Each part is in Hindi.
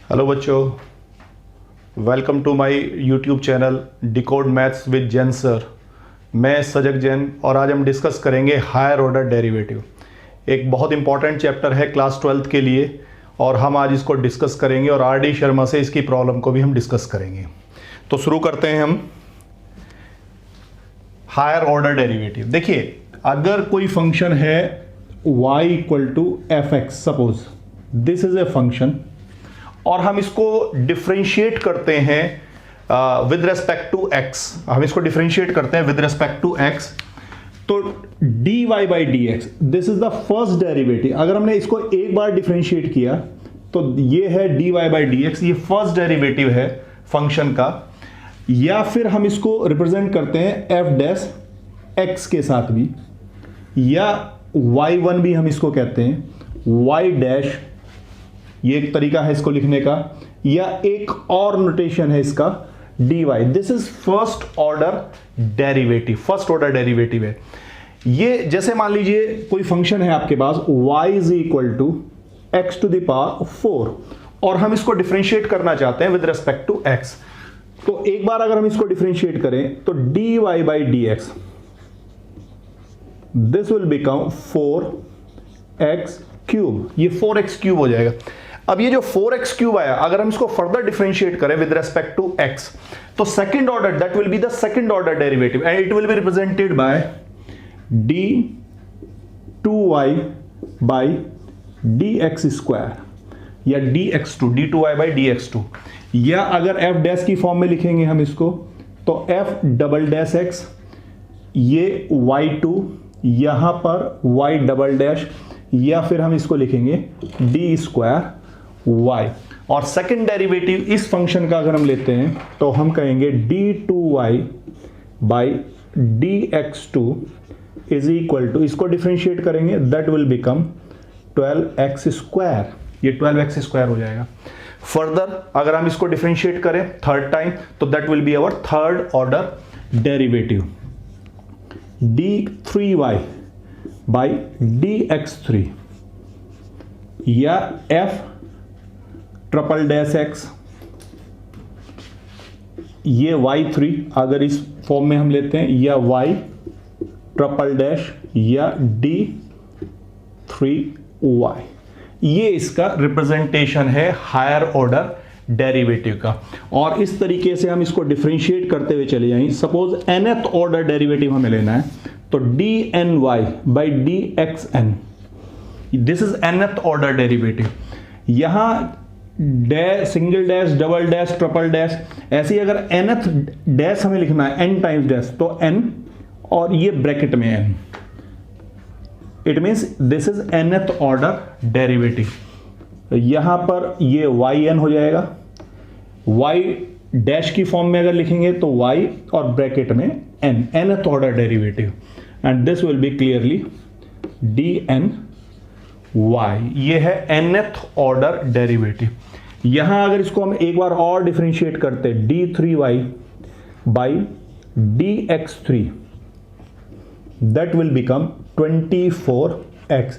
हेलो बच्चों, welcome to my YouTube channel Decode Maths with Jain sir. मैं सजग जैन और आज हम डिस्कस करेंगे हायर ऑर्डर डेरिवेटिव। एक बहुत इंपॉर्टेंट चैप्टर है क्लास 12th के लिए और हम आज इसको डिस्कस करेंगे और आर डी शर्मा से इसकी प्रॉब्लम को भी हम डिस्कस करेंगे। तो शुरू करते हैं हम हायर ऑर्डर डेरिवेटिव। देखिए, अगर कोई फंक्शन है y equal to F X, suppose this is a function और हम इसको डिफरेंशिएट करते हैं विद रेस्पेक्ट टू x। हम इसको डिफरेंशिएट करते हैं विद रेस्पेक्ट टू x, तो dy by D x this is the first derivative. अगर हमने इसको एक बार डिफरेंशिएट किया तो ये है dy बाई डी एक्स, ये फर्स्ट डेरिवेटिव है फंक्शन का। या फिर हम इसको रिप्रेजेंट करते हैं f डैश x के साथ भी, या y1 भी हम इसको कहते हैं, y डैश, ये एक तरीका है इसको लिखने का, या एक और नोटेशन है इसका dy। This is first order derivative, first order derivative है ये। जैसे मान लीजिए कोई फंक्शन है आपके पास y is equal to X to the power 4 और हम इसको डिफरेंशिएट करना चाहते हैं विद रेस्पेक्ट टू x। तो एक बार अगर हम इसको डिफरेंशिएट करें तो dy by D x this will become 4x cube, ये 4x क्यूब हो जाएगा। अब ये जो 4x क्यूब आया, अगर हम इसको फर्दर डिफरेंशिएट करें विद रेस्पेक्ट टू x, तो second order, that will be the second order derivative and it will be represented by d2y by dx square या dx2, d2y बाई dx2। या अगर f डैश की फॉर्म में लिखेंगे हम इसको तो f डबल डैश x, ये y2, यहां पर y डबल डैश, या फिर हम इसको लिखेंगे डी स्क्वायर y। और सेकंड डेरिवेटिव इस फंक्शन का अगर हम लेते हैं तो हम कहेंगे d2y by dx2 is equal to, इसको डिफरेंशिएट करेंगे that will become 12x square, ये 12x स्क्वायर हो जाएगा। फर्दर अगर हम इसको डिफरेंशिएट करें थर्ड टाइम तो that will be our third order derivative d3y by dx3, या f ट्रिपल डैश x, ये y3 अगर इस फॉर्म में हम लेते हैं, या y ट्रिपल डैश, या d3y। ये इसका रिप्रेजेंटेशन है हायर ऑर्डर डेरिवेटिव का। और इस तरीके से हम इसको डिफरेंशिएट करते हुए चले जाएंगे। सपोज nth ऑर्डर डेरिवेटिव हमें लेना है तो dny by dxn, this is nth order derivative. यहां dash, single dash, double dash, triple dash, ऐसे ही अगर nth डैश हमें लिखना है n टाइम्स डैश तो n और ये ब्रैकेट में n, it means this is nth order derivative. यहां पर ये yn हो जाएगा, y डैश की फॉर्म में अगर लिखेंगे तो y और ब्रैकेट में n, nth order derivative, and this will be clearly dny। ये है nth ऑर्डर डेरिवेटिव। यहां अगर इसको हम एक बार और डिफरेंशिएट करते d3y by dx3 that will become 24x।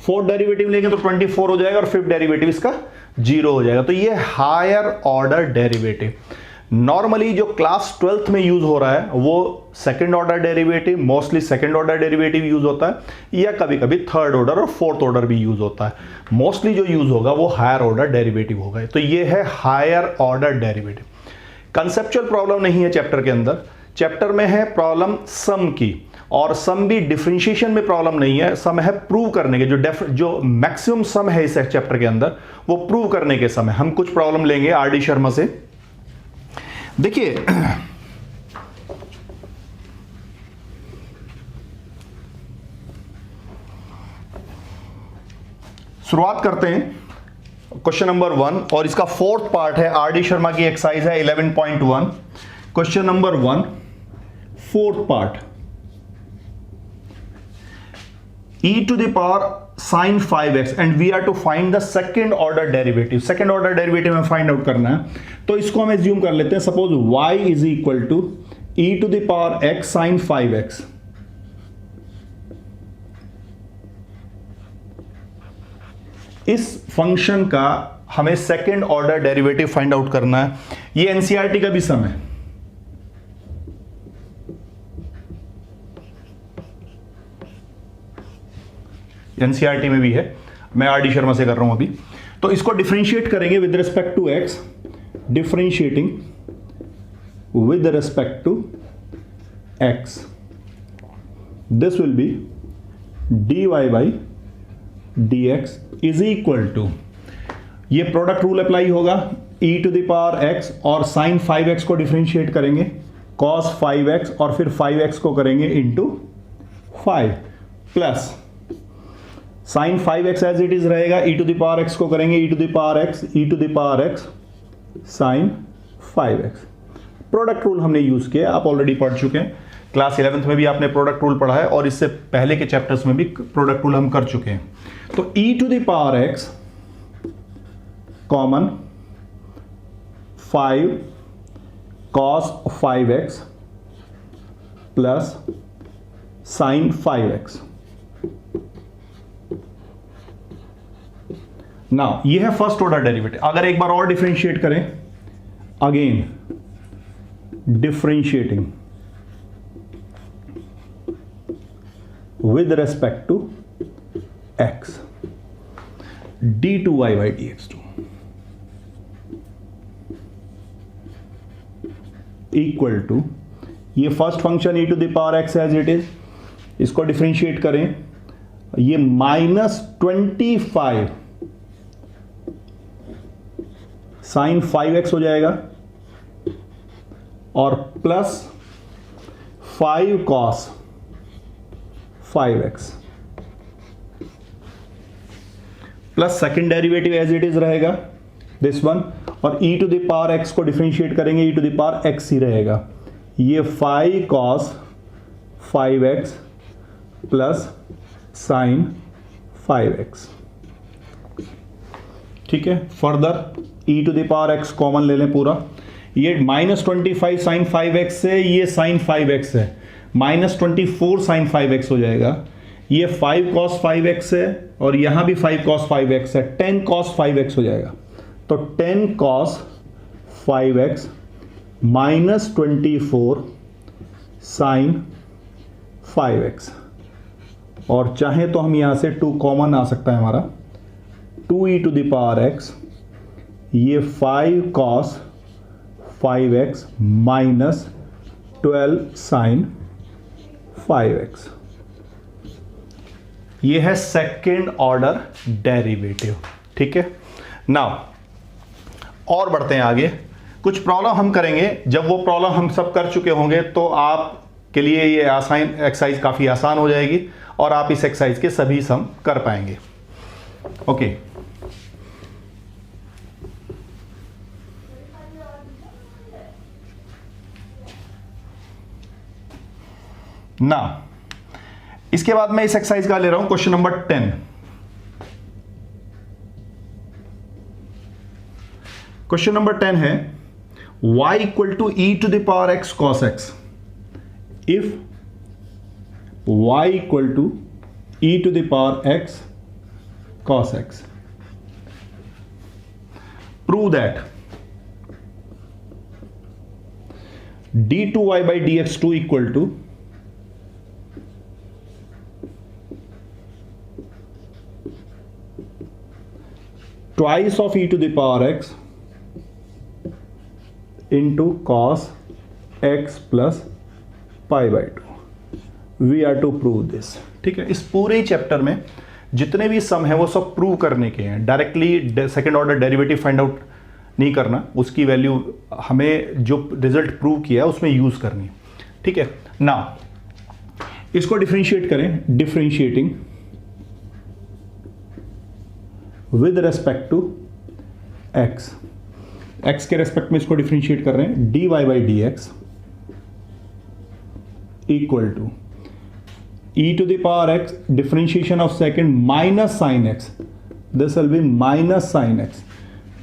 Fourth derivative लेंगे तो 24 हो जाएगा और फिफ्थ डेरिवेटिव इसका 0 हो जाएगा। तो ये हायर ऑर्डर डेरिवेटिव। नॉर्मली जो क्लास 12th में यूज हो रहा है वो second order derivative, mostly second order derivative use होता है, या कभी कभी थर्ड ऑर्डर और फोर्थ ऑर्डर भी यूज होता है। मोस्टली जो यूज होगा वो हायर ऑर्डर डेरिवेटिव होगा। तो ये है higher order derivative. Conceptual problem नहीं है चैप्टर के अंदर, चैप्टर में है प्रॉब्लम सम की, और सम भी डिफरेंशिएशन में प्रॉब्लम नहीं है, सम है प्रूव करने के। जो मैक्सिमम सम है इस चैप्टर के अंदर वो प्रूव करने के समय हम कुछ प्रॉब्लम लेंगे आर डी शर्मा से। देखिए, शुरुआत करते हैं क्वेश्चन नंबर 1 और इसका फोर्थ पार्ट है आर डी शर्मा की एक्सरसाइज है 11.1। Question number 1 fourth part, e to the power sin 5x and we are to find the second order derivative। Second order derivative में फाइंड आउट करना है, तो इसको हम एज्यूम कर लेते हैं। Suppose y is equal to e to the power x sin 5x। इस फंक्शन का हमें second order derivative find out करना है। ये एनसीईआरटी का भी सम है, एनसीईआरटी में भी है, मैं आर डी शर्मा से कर रहा हूं अभी। तो इसको डिफरेंशिएट करेंगे with respect to X, differentiating with respect to X, this will be dy by D x is equal to, ये प्रोडक्ट रूल अप्लाई होगा, e to the power x और साइन 5x को डिफरेंशिएट करेंगे cos 5x और फिर 5x को करेंगे into 5 plus sine 5x as it is रहेगा, e to the power x को करेंगे e to the power x, e to the power x sine 5x। Product rule हमने यूज किया, आप ऑलरेडी पढ़ चुके हैं, क्लास 11th में भी आपने प्रोडक्ट रूल पढ़ा है और इससे पहले के चैप्टर्स में भी प्रोडक्ट रूल हम कर चुके हैं। तो e to the power x common 5 cos 5x plus sine 5x। Now ये है फर्स्ट ऑर्डर डेरिवेटिव। अगर एक बार और डिफरेंशिएट करें, again differentiating with respect to x, d2y by dx2 equal to, ये first function e to the power x as it is, इसको डिफरेंशिएट करें, ये -25 साइन 5x हो जाएगा और plus 5 cos 5x plus second derivative as it is रहेगा दिस वन, और e to the power x को डिफरेंशिएट करेंगे e to the power x ही रहेगा, ये 5 cos 5x plus sine 5x। ठीक है, further e to the power x common ले लें पूरा, ये -25 साइन 5x से ये साइन 5x है, -24 साइन 5x हो जाएगा, ये 5 cos 5x है और यहां भी 5 cos 5x है, 10 cos 5x हो जाएगा। तो 10 cos 5x -24 साइन 5x, और चाहे तो हम यहां से 2 कॉमन आ सकता है हमारा, 2e to the power x, ये 5 cos 5x -12 साइन 5x। ये है सेकेंड ऑर्डर डेरिवेटिव। ठीक है, नाउ और बढ़ते हैं आगे, कुछ प्रॉब्लम हम करेंगे, जब वो प्रॉब्लम हम सब कर चुके होंगे तो आपके लिए ये आसान एक्सरसाइज काफी आसान हो जाएगी और आप इस एक्सरसाइज के सभी सम कर पाएंगे। ओके, ना इसके बाद मैं इस एक्सरसाइज का ले रहा हूं क्वेश्चन नंबर 10। क्वेश्चन नंबर 10 है y equal to e to the power x cos x, if y equal to e to the power x cos x, prove that d2y by dx2 equal to twice of e to the power x into cos x plus pi by 2. We are to prove this. ठीक है, इस पूरे चैप्टर में जितने भी सम है वो सब प्रूव करने के हैं, directly second order derivative find out नहीं करना, उसकी वैल्यू हमें जो रिजल्ट प्रूव किया है उसमें यूज करनी। ठीक है, ना इसको डिफरेंशिएट करें, differentiating with respect to x, x के रेस्पेक्ट में इसको डिफरेंशिएट कर रहे हैं, dy by D x equal to e to the power x differentiation of second minus sine x, this will be minus sine x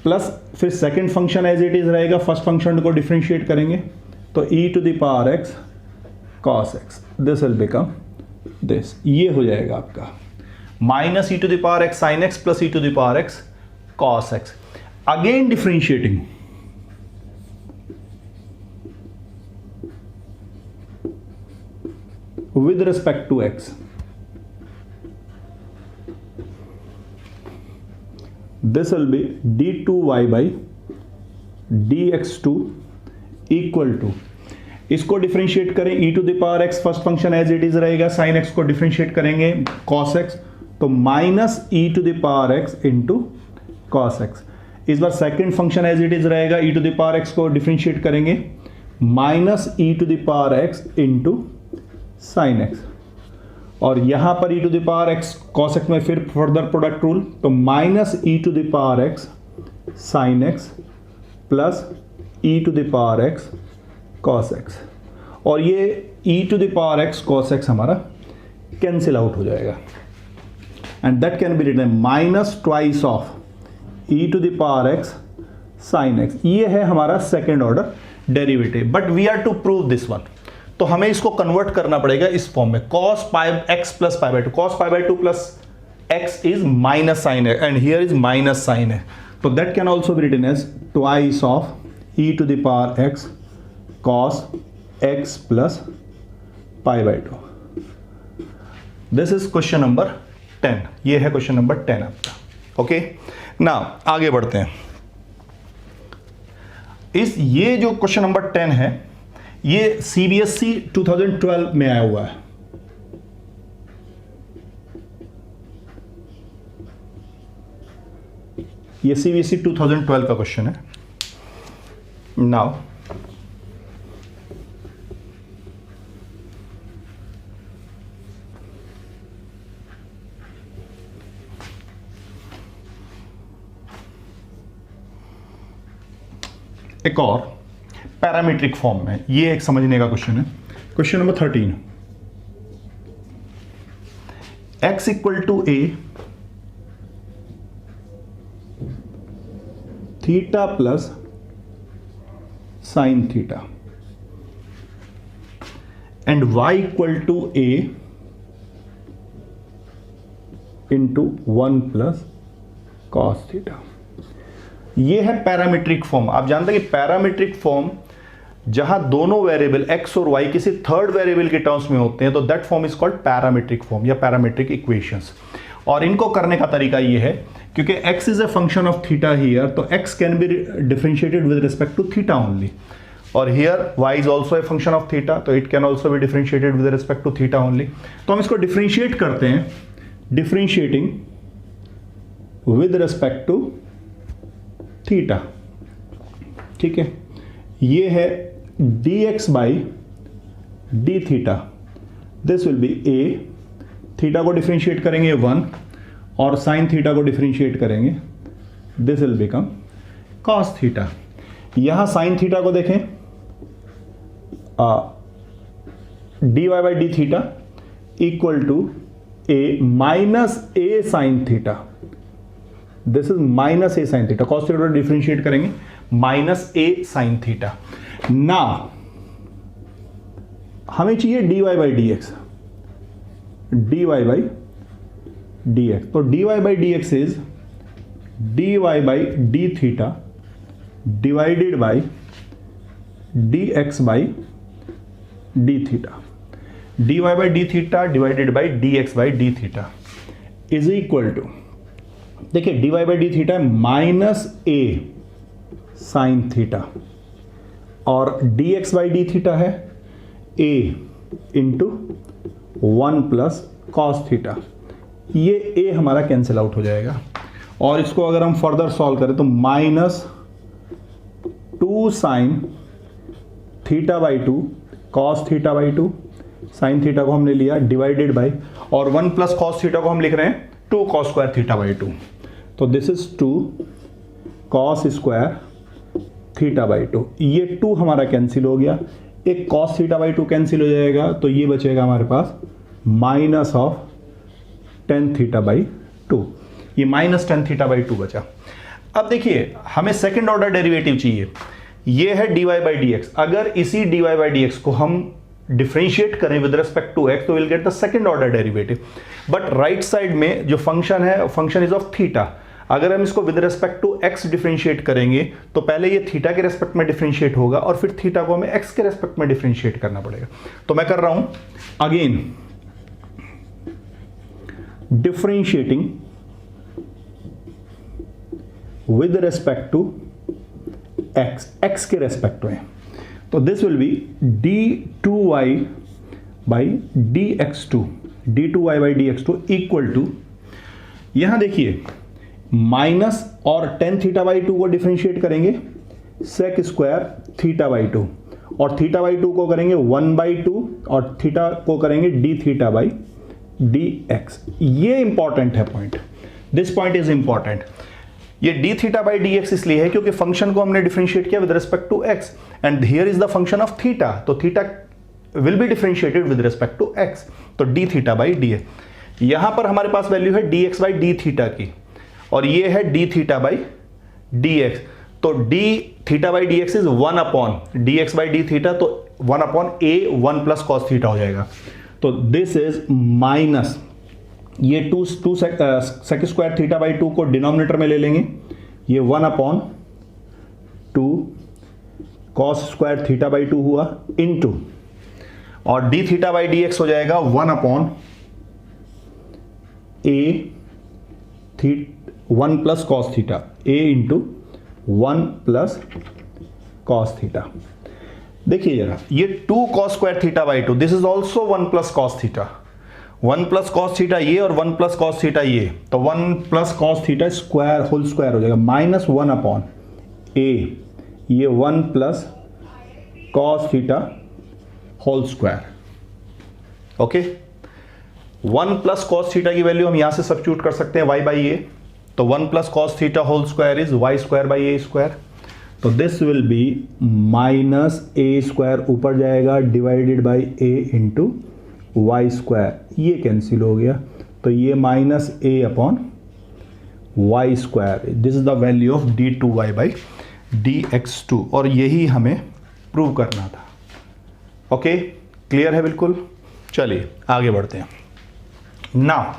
plus फिर second function as it is रहेगा, फर्स्ट फंक्शन को डिफरेंशिएट करेंगे तो e to the power x cos x, this will become this, ये हो जाएगा आपका -e to the power x sin x plus e to the power x cos x। Again differentiating, with respect to x, this will be d2y by dx2 equal to, इसको डिफरेंशिएट करें e to the power x, first function as it is रहेगा, sin x को डिफरेंशिएट करेंगे cos x, तो minus e to the power x into cos x। इस बार second function as it is रहेगा, e to the power x को डिफरेंशिएट करेंगे minus e to the power x into sine x, और यहां पर e to the power x cos x में फिर फर्दर प्रोडक्ट रूल, तो minus e to the power x sine x plus e to the power x cos x, और ये e to the power x cos x हमारा कैंसिल आउट हो जाएगा, and that can be written minus twice of e to the power x sine x। ये है हमारा second order derivative, but we are to prove this one, तो हमें इसको कन्वर्ट करना पड़ेगा इस फॉर्म में, cos pi x plus pi by two, cos pi by two plus x is minus sine है and here is minus sine है, तो that can also be written as twice of e to the power x cos x plus pi by two. This is question number 10, ये है क्वेश्चन नंबर 10 आपका। ओके, नाउ आगे बढ़ते हैं। ये जो क्वेश्चन नंबर 10 है, ये CBSE 2012 में आया हुआ है। ये CBSE 2012 का क्वेश्चन है। नाउ एक और पैरामीट्रिक फॉर्म में, ये एक समझने का क्वेश्चन है। Question number 13, x equal to a theta plus sine theta and y equal to a into 1 plus cos theta. ये है पैरामीट्रिक फॉर्म। आप जानते हैं कि पैरामीट्रिक फॉर्म जहां दोनों वेरिएबल x और y किसी थर्ड वेरिएबल के टर्म्स में होते हैं, तो that form is called parametric form या पैरामीट्रिक इक्वेशंस। और इनको करने का तरीका ये है, क्योंकि x is a function of theta here, तो x can be differentiated with respect to theta only, और here y is also a function of theta, तो it can also be differentiated with respect to theta only. तो हम इसको डिफरेंशिएट करते हैं, differentiating with respect to theta. ठीक है, ये है dx by D theta, this will be a, theta को डिफरेंशिएट करेंगे 1 और साइन थीटा को डिफरेंशिएट करेंगे, this will become cos theta. यहां साइन थीटा को देखें, dy by D theta equal to a minus a sine theta, this is minus A sine theta, cos theta differentiate करेंगे minus A sine theta. Now हमें चाहिए dy by D X, dy by D x, तो dy by D x is dy by D theta divided by dx by D theta, dy by D theta divided by dx by D theta is equal to, देखिए dy बाई डी थीटा है माइनस ए साइन थीटा और dx बाई डी थीटा है a into 1 plus cos theta. ये a हमारा कैंसिल आउट हो जाएगा, और इसको अगर हम फर्दर सॉल्व करें तो minus 2 sine theta by 2 cos theta by 2, sign theta को हमने लिया डिवाइडेड बाई, और 1 प्लस कॉस थीटा को हम लिख रहे हैं 2 कॉस स्क्वायर थीटा बाई 2, तो this is 2 cos square theta by 2। ये 2 हमारा कैंसिल हो गया, एक कॉस थीटा बाई 2 कैंसिल हो जाएगा, तो ये बचेगा हमारे पास minus of ten theta by 2, ये माइनस टेन थीटा बाई 2 बचा। अब देखिए हमें सेकेंड ऑर्डर डेरिवेटिव चाहिए, ये है dy बाई डी एक्स। अगर इसी dy बाई डी एक्स को हम डिफरेंशिएट करें विद रिस्पेक्ट टू x, तो will get the second order derivative. But right side में जो फंक्शन है, फंक्शन इज ऑफ थीटा। अगर हम इसको with respect to X differentiate करेंगे तो पहले ये थीटा के रेस्पेक्ट में डिफरेंशिएट होगा और फिर थीटा को हमें एक्स के रेस्पेक्ट में डिफरेंशिएट करना पड़ेगा। तो मैं कर रहा हूं again differentiating with respect to x के रेस्पेक्ट में। तो this will be d2y by dx2 d2y by dx2 equal to, यहां देखिए माइनस और टेन थीटा बाई 2 को डिफरेंशिएट करेंगे सेक स्क्वायर थीटा बाई 2 और थीटा बाई 2 को करेंगे 1/2 और थीटा को करेंगे डी थीटा बाई dx। ये इंपॉर्टेंट है point, this point is important. ये d theta by D x इसलिए है क्योंकि फंक्शन को हमने डिफरेंशिएट किया with respect to x and here is the function of theta, तो theta will be differentiated with respect to x, तो d theta by D x. यहां पर हमारे पास वैल्यू है d x by D theta की और ये है d theta by D x, तो d theta by D x is 1 upon d x by D theta, तो 1 upon a 1 plus cos theta हो जाएगा। तो दिस इज माइनस ये two sec square theta by 2 को डिनोमिनेटर में ले लेंगे, ये 1 upon 2 cos square theta by 2 हुआ इनटू, और d theta by D x हो जाएगा 1 upon a 1 plus cos theta, a into 1 plus cos theta. देखिए जरा ये 2 cos square theta by 2, this is also 1 plus cos theta, 1 plus cos theta ये और 1 प्लस कॉस थीटा ये, तो 1 plus cos theta square whole square हो जाएगा माइनस 1 अपॉन ए, ये 1 plus cos theta whole square. Okay, 1 plus cos theta की वैल्यू हम यहां से सब्स्टिट्यूट कर सकते हैं y बाई ए, तो 1 plus cos theta whole square is y square by a square, तो this will be minus a square ऊपर जाएगा divided by a into y square, ये कैंसिल हो गया, तो ये minus a upon y square, this is the value of d2y by dx2, और यही हमें प्रूव करना था। ओके, क्लियर है बिल्कुल। चलिए आगे बढ़ते हैं। नाउ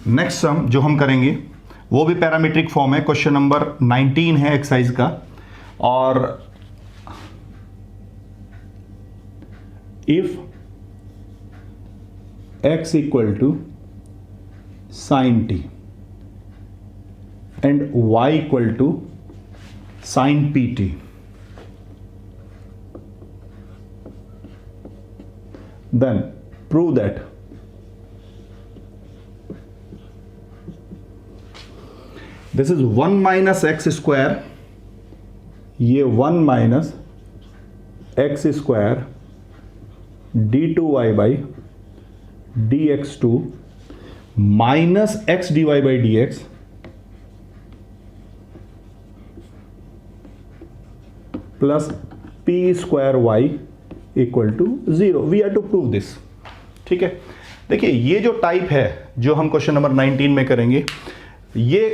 नेक्स्ट सम जो हम करेंगे वो भी पैरामीट्रिक फॉर्म है, क्वेश्चन नंबर 19 है एक्सरसाइज का, और if x equal to sine t and y equal to sine p t, then prove that this is 1 minus x square, ये 1 minus x square d2y by dx2 minus x dy by dx plus p square y equal to 0। We are to prove this. ठीक है, देखिए ये जो टाइप है जो हम क्वेश्चन नंबर 19 में करेंगे, ये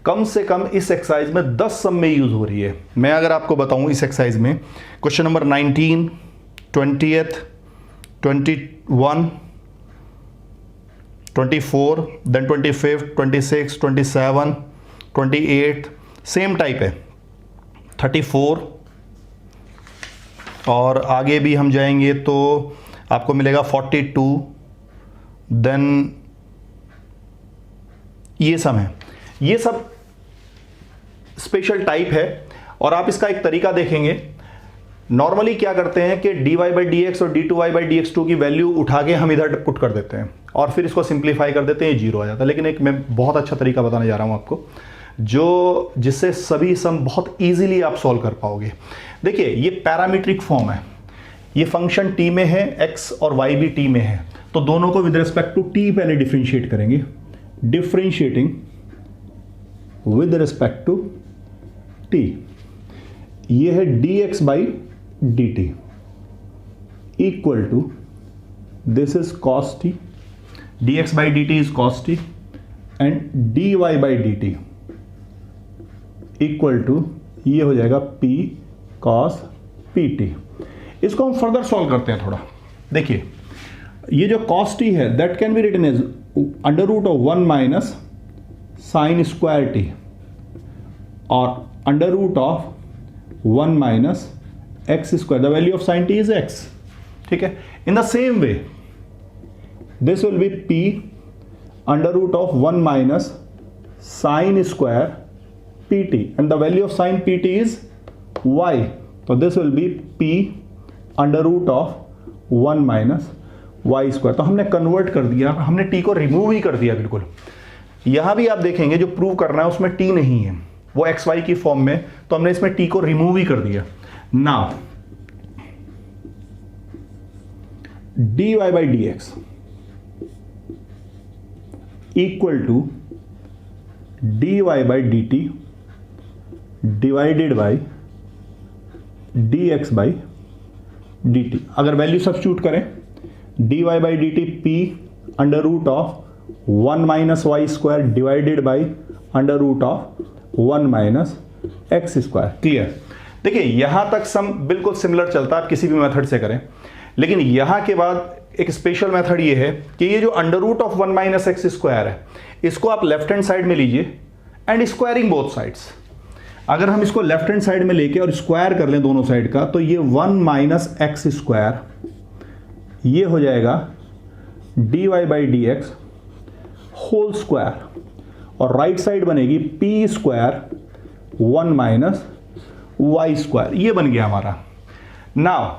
कम से कम इस एक्सरसाइज में 10 सम में यूज हो रही है। मैं अगर आपको बताऊं इस एक्सरसाइज में question number 19, 20th, 21, 24, then 25, 26, 27, 28 same type है, 34 और आगे भी हम जाएंगे तो आपको मिलेगा 42, देन ये सब है, ये सब स्पेशल टाइप है। और आप इसका एक तरीका देखेंगे, नॉर्मली क्या करते हैं कि dy बाई डी एक्स और d2y बाई dx2 की वैल्यू उठा के हम इधर पुट कर देते हैं और फिर इसको सिंप्लीफाई कर देते हैं, 0 आ जाता है। लेकिन एक मैं बहुत अच्छा तरीका बताने जा रहा हूं आपको, जो जिससे सभी सम बहुत इजीली आप सॉल्व कर पाओगे। देखिए ये पैरामीट्रिक फॉर्म है, ये फंक्शन t में है, x और y भी t में है, तो दोनों को विद रिस्पेक्ट टू t पहले डिफरेंशिएट करेंगे। Differentiating with respect to t, ये है dx by dt equal to this is cos t, dx by dt is cos t and dy by dt equal to ये हो जाएगा p cos pt। इसको हम फर्दर सॉल्व करते हैं थोड़ा। देखिए ये जो cos t है that can be written as under root of 1 minus sine square t और under root of 1 minus x square, the value of sine t is x. ठीक है, in the same way this will be p under root of 1 minus sine square pt and the value of sin pt is y, so this will be p under root of 1 minus y square. तो हमने कन्वर्ट कर दिया, हमने t को रिमूव ही कर दिया बिल्कुल। यहां भी आप देखेंगे जो प्रूव करना है उसमें t नहीं है, वो एक्स वाई की फॉर्म में, तो हमने इसमें t को रिमूव ही कर दिया। Now dy by dx equal to dy by dt divided by dx by dt। अगर वैल्यू सब्स्टिट्यूट करें dy by dt p under root of 1 minus y square divided by under root of 1 minus x square. Clear? देखिए यहां तक सम बिल्कुल सिमिलर चलता है, आप किसी भी मेथड से करें, लेकिन यहां के बाद एक स्पेशल मेथड ये है कि ये जो under root of 1 minus x square है इसको आप लेफ्ट हैंड साइड में लीजिए एंड स्क्वायरिंग बोथ साइड्स। अगर हम इसको लेफ्ट हैंड साइड में लेके और स्क्वायर कर लें दोनों साइड का, तो ये 1 माइनस एक्स स्क्वायर ये हो जाएगा dy by D x whole square, और राइट साइड बनेगी p स्क्वायर 1 माइनस वाई स्क्वायर। ये बन गया हमारा। नाउ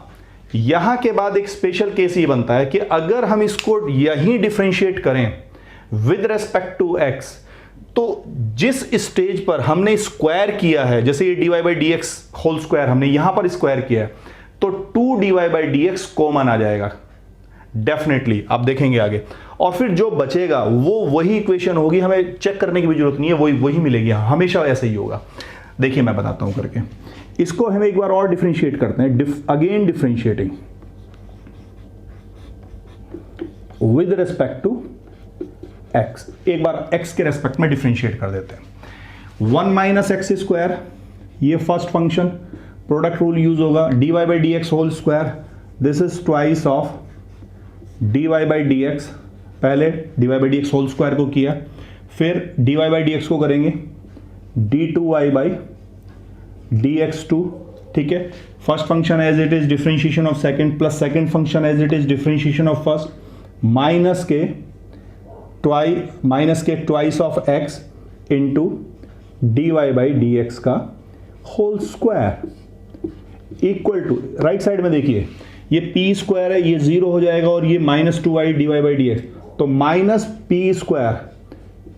यहां के बाद एक स्पेशल केस ये बनता है कि अगर हम इसको यहीं डिफरेंशिएट करें विद रेस्पेक्ट टू x, तो जिस स्टेज पर हमने स्क्वायर किया है, जैसे ये dy by D x whole square हमने यहां पर स्क्वायर किया है, तो 2dy by D x common आ जाएगा डेफिनेटली, आप देखेंगे आगे। और फिर जो बचेगा वो वही इक्वेशन होगी, हमें चेक करने की भी जरूरत नहीं है, वही मिलेगी, हमेशा ऐसे ही होगा। देखिए मैं बताता हूं करके, इसको हम एक बार और डिफरेंशिएट करते हैं, again differentiating with respect to x। एक बार x के रेस्पेक्ट में डिफरेंशिएट कर देते हैं। 1 माइनस एक्स स्क्वायर ये first function, product rule use होगा, dy by D x whole square, this is twice of dy by D x, पहले dy by D x whole square को किया, फिर dy बाई डी एक्स को करेंगे d2y बाई dx2। ठीक है, first function as it is differentiation of second plus second function as it is differentiation of first minus के twice of x into dy by D x का whole square equal to, right side में देखिए ये p स्क्वायर है, ये 0 हो जाएगा और ये minus 2y dy by D x, तो minus p square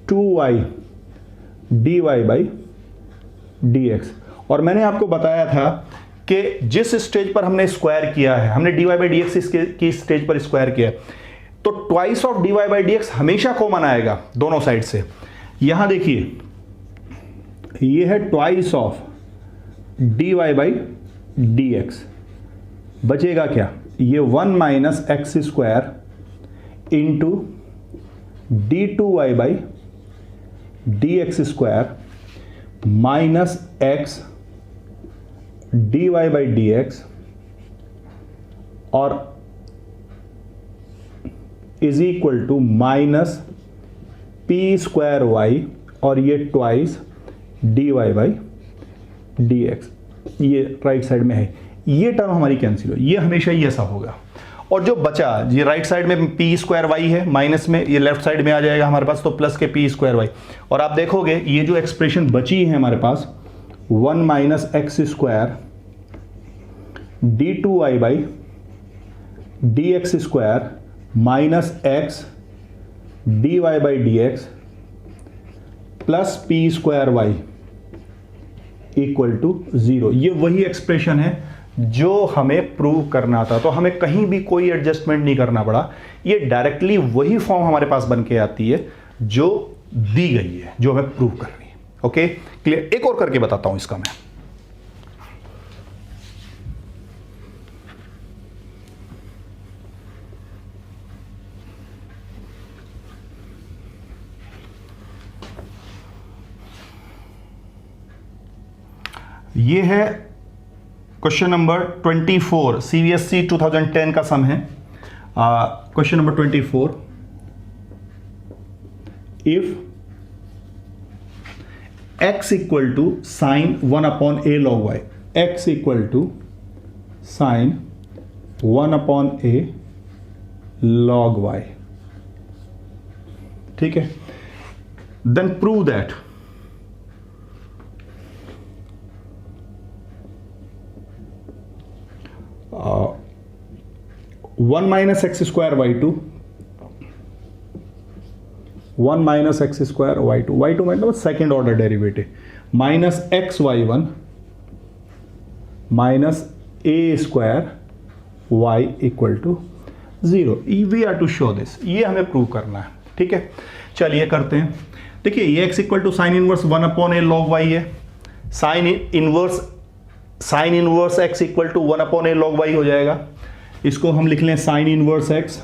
2y dy by D x. और मैंने आपको बताया था कि जिस स्टेज पर हमने स्क्वायर किया है, हमने dy बाई डी एक्स की स्टेज पर स्क्वायर किया है, तो twice of dy by D x हमेशा कॉमन आएगा दोनों साइड से। यहां देखिए ये है twice of dy by D x, बचेगा क्या, ये 1 minus x square into d2y by D x square minus x dy by D x, और is equal to minus p square y, और ये twice dy by D x, ये राइट साइड में है, ये टर्म हमारी कैंसिल हो, ये हमेशा ही ऐसा होगा। और जो बचा ये राइट साइड में पी स्क्वायर वाई है माइनस में, ये लेफ्ट साइड में आ जाएगा हमारे पास, तो प्लस के पी स्क्वायर वाई। और आप देखोगे ये जो एक्सप्रेशन बची है हमारे पास 1 minus x square d2y by D x square minus x dy by D x plus p square y equal to 0। ये वही एक्सप्रेशन है जो हमें प्रूव करना था, तो हमें कहीं भी कोई एडजस्टमेंट नहीं करना पड़ा, ये डायरेक्टली वही फॉर्म हमारे पास बन के आती है जो दी गई है, जो हमें प्रूव करनी है। Okay clear? एक और करके बताता हूं इसका मैं। ये है क्वेश्चन नंबर 24 CBSE 2010 का सम है। Question number 24, if x equal to sine 1/a log y, x equal to sine 1/a log y, ठीक है, then prove that one minus x square y two, 1 minus x square y two मतलब second order derivative, minus x y one minus a square y equal to 0। We are to show this, ये हमें प्रूव करना है, ठीक है। चलिए करते हैं। देखिए ये x equal to sine inverse 1/a log y है, sine inverse x equal to 1/a log y हो जाएगा। इसको हम लिख लें sine inverse x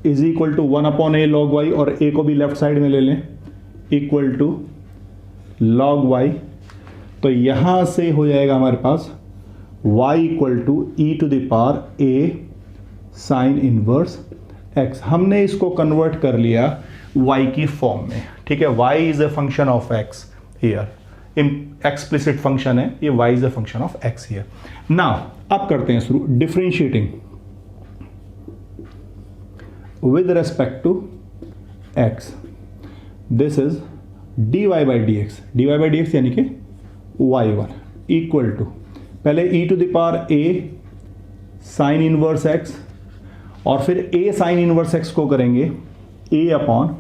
is equal to 1/a log y, और a को भी लेफ्ट साइड में ले लें, इक्वल टू log y। तो यहां से हो जाएगा हमारे पास y equal to e to the power a sine inverse x। हमने इसको कन्वर्ट कर लिया y की फॉर्म में, ठीक है। y is a function of x here, explicit function है ये, y is a function of x here. Now अब करते हैं शुरू, differentiating with respect to x, this is dy by dx यानी कि y1 इक्वल टू पहले e to the power a sine inverse x, और फिर a साइन इनवर्स x को करेंगे a upon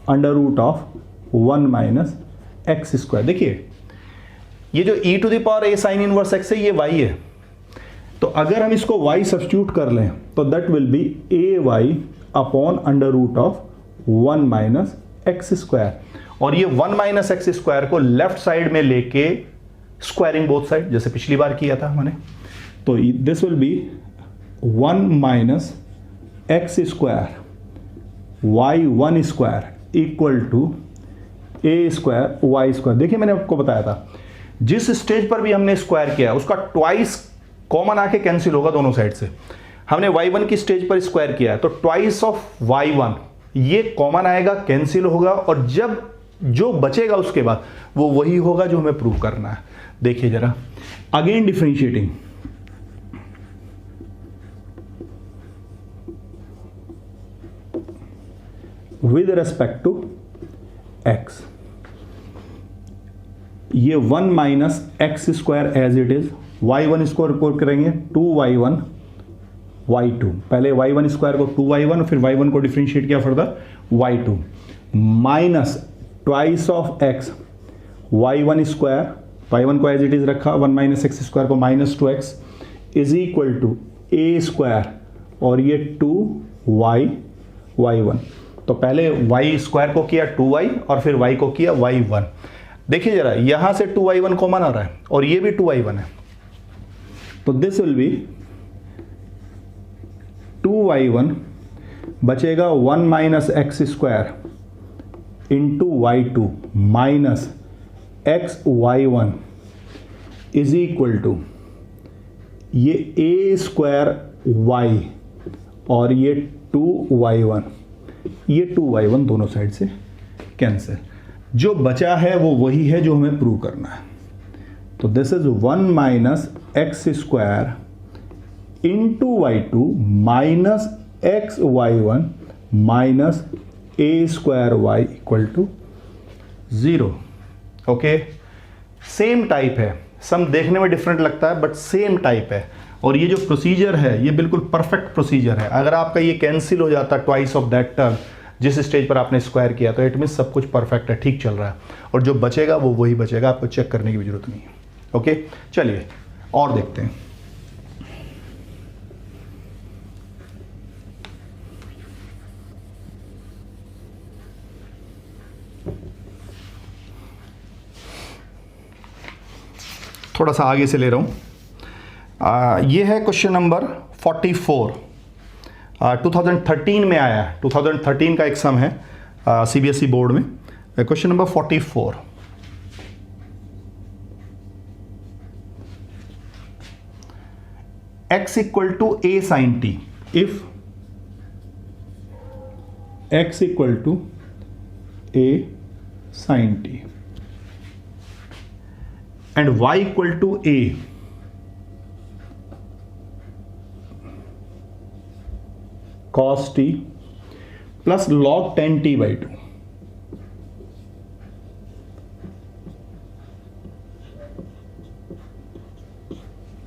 under root of 1 minus x square. देखिए ये जो e to the power a sine inverse x है ये y है, तो अगर हम इसको y सब्स्टिट्यूट कर लें तो that will be ay upon under root of 1 minus x square, और ये 1 माइनस एक्स स्क्वायर को लेफ्ट साइड में लेके स्क्वायरिंग बोथ साइड, जैसे पिछली बार किया था हमने, तो this will be 1 minus x square y1 square equal to a square y square. देखिए मैंने आपको बताया था जिस स्टेज पर भी हमने स्क्वायर किया उसका ट्वाइस कॉमन आके कैंसिल होगा दोनों साइड से। हमने y1 की स्टेज पर स्क्वायर किया तो ट्वाइस ऑफ y1 ये कॉमन आएगा, कैंसिल होगा, और जब जो बचेगा उसके बाद वो वही होगा जो हमें प्रूव करना है। देखिए जरा again differentiating, with respect to x, ये 1 minus x square as it is, y1 square report करेंगे 2y1 y2, पहले y1 स्क्वायर को 2y1 फिर y1 को डिफरेंशिएट किया further y2, minus twice of x y1 square, y1 को एज इट इज रखा, 1 माइनस एक्स स्क्वायर को minus 2x is equal to a square, और ये 2y y1। तो पहले y स्क्वायर को किया 2y और फिर y को किया y1। देखिए जरा यहां से 2y1 कॉमन आ रहा है और ये भी 2y1 है, तो दिस विल बी 2y1 बचेगा 1 minus x square into y2 minus x y1 is equal to ये a स्क्वायर y और ये 2y1, ये 2y1 दोनों साइड से कैंसिल, जो बचा है वो वही है जो हमें प्रूव करना है। तो this is 1 minus x square into y2 minus x y1 minus a square y equal to 0। Okay, same type है, सम देखने में डिफरेंट लगता है बट सेम टाइप है, और ये जो प्रोसीजर है ये बिल्कुल परफेक्ट प्रोसीजर है। अगर आपका ये कैंसिल हो जाता ट्वाइस ऑफ दैट टर्म जिस स्टेज पर आपने स्क्वायर किया, तो इट मीन सब कुछ परफेक्ट है, ठीक चल रहा है, और जो बचेगा वो वही बचेगा, आपको चेक करने की भी जरूरत नहीं है। ओके चलिए और देखते हैं। थोड़ा सा आगे से ले रहा हूँ। ये है क्वेश्चन नंबर 44, 2013 में आया है, 2013 का एक सम है सीबीएसई बोर्ड में। Question number 44, x equal to a sin t, if x equal to a sin t and y equal to a cos t plus log 10t by 2,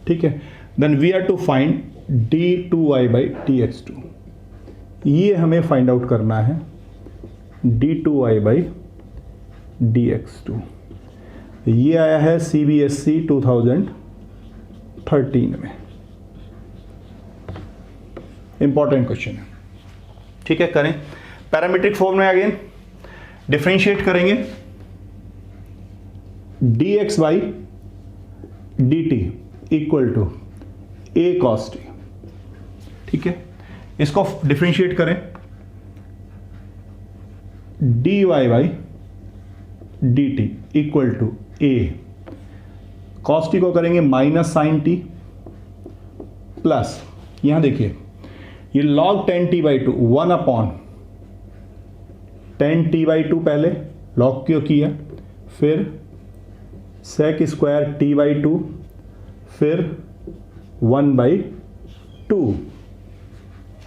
ठीक है। Then we are to find d2y by dx2, ये हमें फाइंड आउट करना है d2y by dx2। ये आया है CBSE 2013 में, इंपॉर्टेंट क्वेश्चन है, ठीक है। करें पैरामीट्रिक फॉर्म में, अगेन डिफरेंशिएट करेंगे dx by dt equal to a cos t, ठीक है। इसको डिफरेंशिएट करें dy by dt equal to a cos t को करेंगे माइनस साइन t प्लस, यहां देखिए ये log 10t by 2 1 upon 10t by 2 पहले log क्यों किया, फिर sec स्क्वायर t by 2, फिर 1 by 2,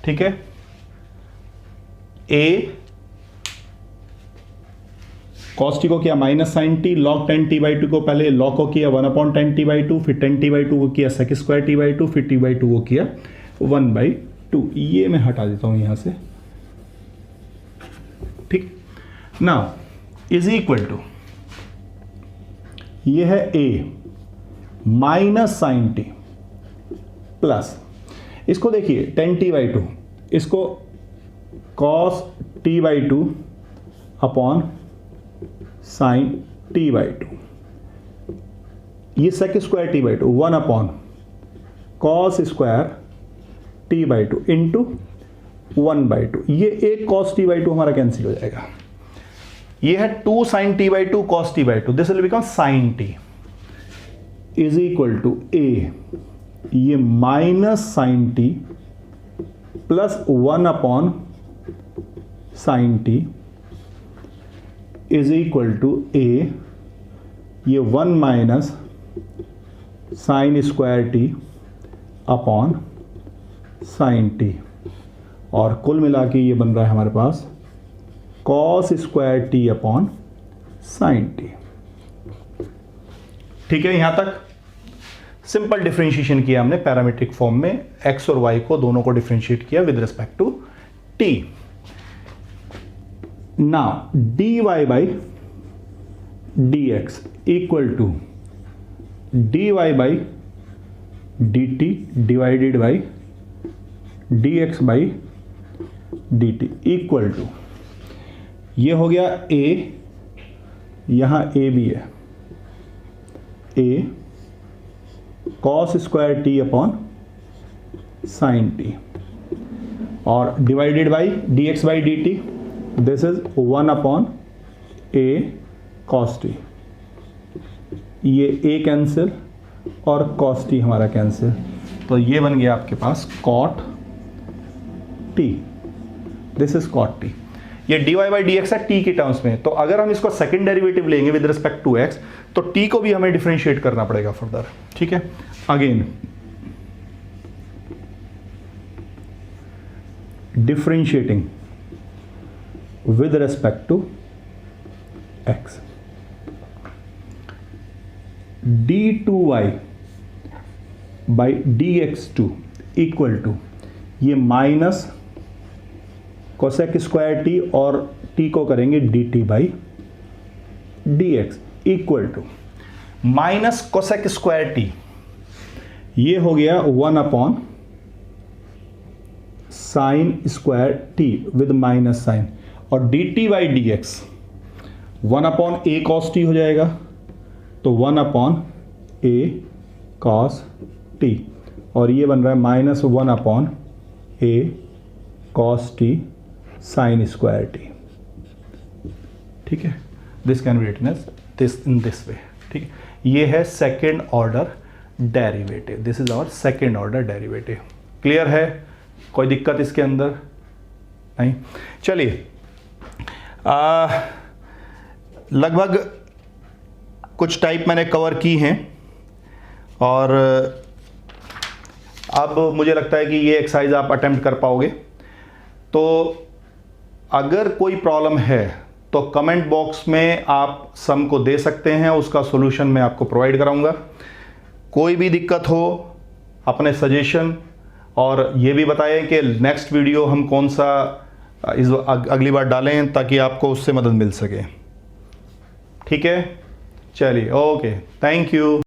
ठीक है। a cos t को किया minus sine t, log 10t by 2 को पहले log को किया 1 अपॉन 10t by 2, फिर 10t by 2 को किया sec स्क्वायर t by 2, फिर t by 2 को किया 1 by 2। ये मैं हटा देता हूं यहां से, ठीक। नाउ इज इक्वल टू, ये है a minus sine t plus, इसको देखिए 10t by 2, इसको cos t by 2 upon sine t by 2, ये sec square t by 2 1 upon cos square t by 2 into 1 by 2, ये एक cos t by 2 हमारा कैंसिल हो जाएगा। ये है 2 sin t by 2 cos t by 2, this will become sin t is equal to a, ये minus sine t plus 1 upon sine t is equal to a, ये 1 minus sine square t upon sine t, और कुल मिला के ये बन रहा है हमारे पास cos square t upon sine t, ठीक है। यहां तक सिंपल डिफरेंशिएशन किया हमने पैरामीट्रिक फॉर्म में, x और y को दोनों को डिफरेंशिएट किया with respect to t। Now dy by dx equal to dy by dt divided by dx by dt equal to, ये हो गया a, यहां a भी है, a cos square t upon sine t, और divided by dx by dt, this is 1 upon a cos t, ये a कैंसिल और cos t हमारा कैंसिल, तो ये बन गया आपके पास cot t, this is cot t। ये dy बाई dx है t की टर्म्स में, तो अगर हम इसको सेकंड डेरिवेटिव लेंगे विद रिस्पेक्ट टू x, तो t को भी हमें डिफरेंशिएट करना पड़ेगा फर्दर, ठीक है। Again differentiating with respect to x, d2y by dx2 equal to, ये माइनस कोसेक स्क्वायर टी और t को करेंगे dt by dx equal to minus cosec square t, ये हो गया 1 upon sine square t with minus sine, और dt by dx 1 upon a cos t हो जाएगा, तो 1 अपॉन a cos t, और ये बन रहा है minus 1 upon a cos t sine square t, ठीक है। This can be written as this in this way, ठीक है। ये है second order derivative, this is our second order derivative. Clear है? कोई दिक्कत इसके अंदर नहीं? चलिए, लगभग कुछ टाइप मैंने कवर की हैं और अब मुझे लगता है कि ये एक्सरसाइज आप अटेम्प्ट कर पाओगे। तो अगर कोई प्रॉब्लम है तो कमेंट बॉक्स में आप सम को दे सकते हैं, उसका सॉल्यूशन मैं आपको प्रोवाइड कराऊंगा। कोई भी दिक्कत हो अपने सजेशन, और ये भी बताएं कि नेक्स्ट वीडियो हम कौन सा इस अगली बार डालें ताकि आपको उससे मदद मिल सके। ठीक है, चलिए, ओके, थैंक यू।